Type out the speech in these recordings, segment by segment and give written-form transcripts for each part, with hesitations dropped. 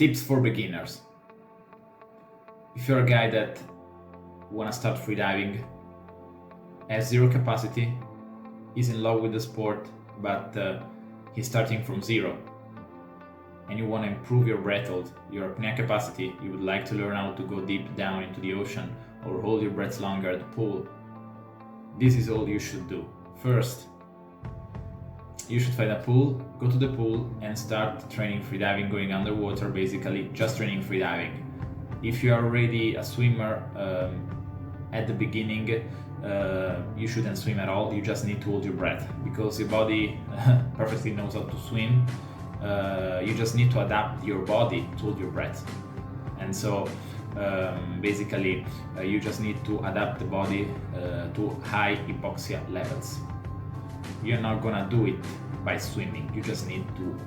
Tips for beginners. If you're a guy that wanna start freediving, has zero capacity, is in love with the sport, but he's starting from zero, and you want to improve your breath hold, your apnea capacity, you would like to learn how to go deep down into the ocean or hold your breath longer at the pool, this is all you should do. First, you should find a pool, go to the pool and start training freediving, going underwater, basically just training freediving. If you are already a swimmer, at the beginning, you shouldn't swim at all, you just need to hold your breath, because your body perfectly knows how to swim. You just need to adapt your body to hold your breath. And so basically you just need to adapt the body to high hypoxia levels. You're not gonna do it by swimming, you just need to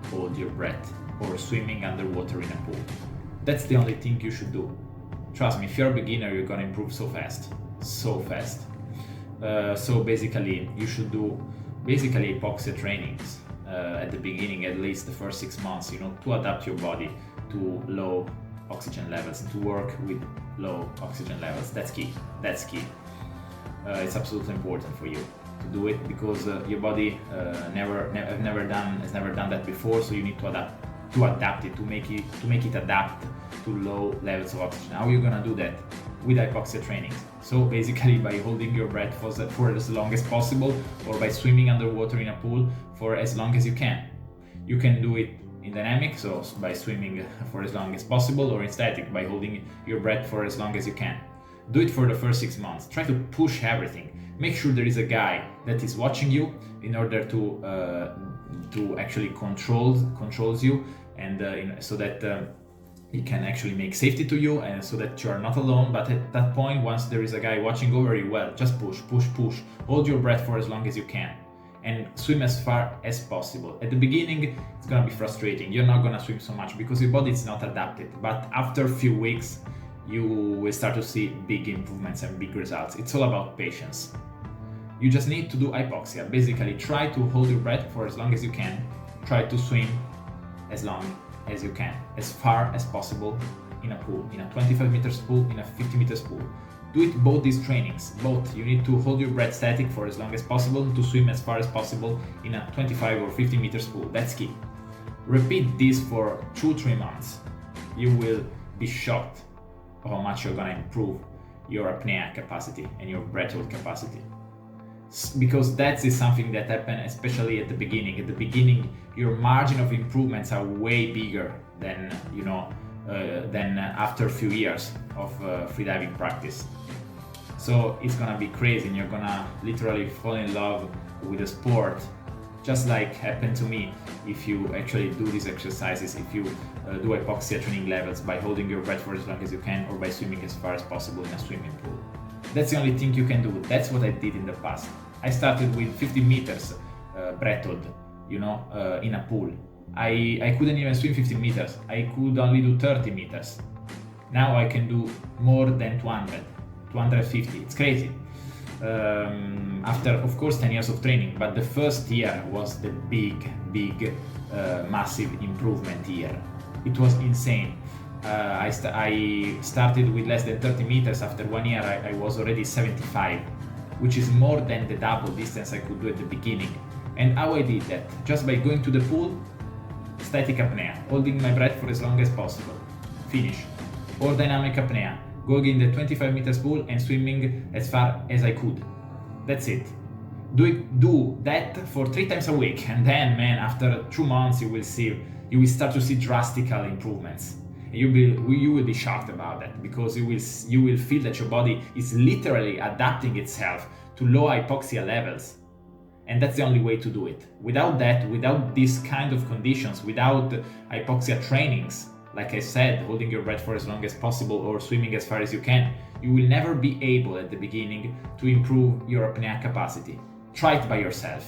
hold your breath or swimming underwater in a pool. That's the only thing you should do. Trust me, if you're a beginner, you're gonna improve so fast. So basically you should do hypoxia trainings at the beginning, at least the first 6 months, to adapt your body to low oxygen levels and to work with low oxygen levels. That's key. It's absolutely important for you to do it, because your body has never done that before, so you need to adapt it, to make it adapt to low levels of oxygen. How are you gonna do that? With hypoxia trainings. So basically by holding your breath for as long as possible, or by swimming underwater in a pool for as long as you can. You can do it in dynamic, so by swimming for as long as possible, or in static, by holding your breath for as long as you can. Do it for the first 6 months. Try to push everything. Make sure there is a guy that is watching you in order to actually controls you, and so that he can actually make safety to you, and so that you are not alone. But at that point, once there is a guy watching over you, well, just push. Hold your breath for as long as you can, and swim as far as possible. At the beginning, it's gonna be frustrating. You're not gonna swim so much because your body is not adapted. But after a few weeks, you will start to see big improvements and big results. It's all about patience. You just need to do hypoxia. Basically, try to hold your breath for as long as you can. Try to swim as long as you can, as far as possible in a pool, in a 25 meters pool, in a 50 meters pool. Do it both these trainings, both. You need to hold your breath static for as long as possible, to swim as far as possible in a 25 or 50 meters pool. That's key. Repeat this for 2-3 months. You will be shocked of how much you're gonna improve your apnea capacity and your breath hold capacity. Because that is something that happens especially at the beginning. At the beginning, your margin of improvements are way bigger than after a few years of freediving practice. So it's gonna be crazy, and you're gonna literally fall in love with the sport, just like happened to me. If you actually do these exercises, if you do hypoxia training levels by holding your breath for as long as you can, or by swimming as far as possible in a swimming pool. That's the only thing you can do. That's what I did in the past. I started with 50 meters breath hold, in a pool. I couldn't even swim 50 meters. I could only do 30 meters. Now I can do more than 200, 250. It's crazy. After, of course, 10 years of training, but the first year was the big, massive improvement year. It was insane. I started with less than 30 meters. After 1 year, I was already 75, which is more than the double distance I could do at the beginning. And how I did that? Just by going to the pool, static apnea, holding my breath for as long as possible, finish. Or dynamic apnea, going in the 25 meters pool and swimming as far as I could. That's it. Do that for 3 times a week, and then, man, after 2 months, you will start to see drastic improvements. You will be shocked about that, because you will feel that your body is literally adapting itself to low hypoxia levels. And that's the only way to do it. Without that, without these kind of conditions, without hypoxia trainings, like I said, holding your breath for as long as possible or swimming as far as you can, you will never be able at the beginning to improve your apnea capacity. Try it by yourself.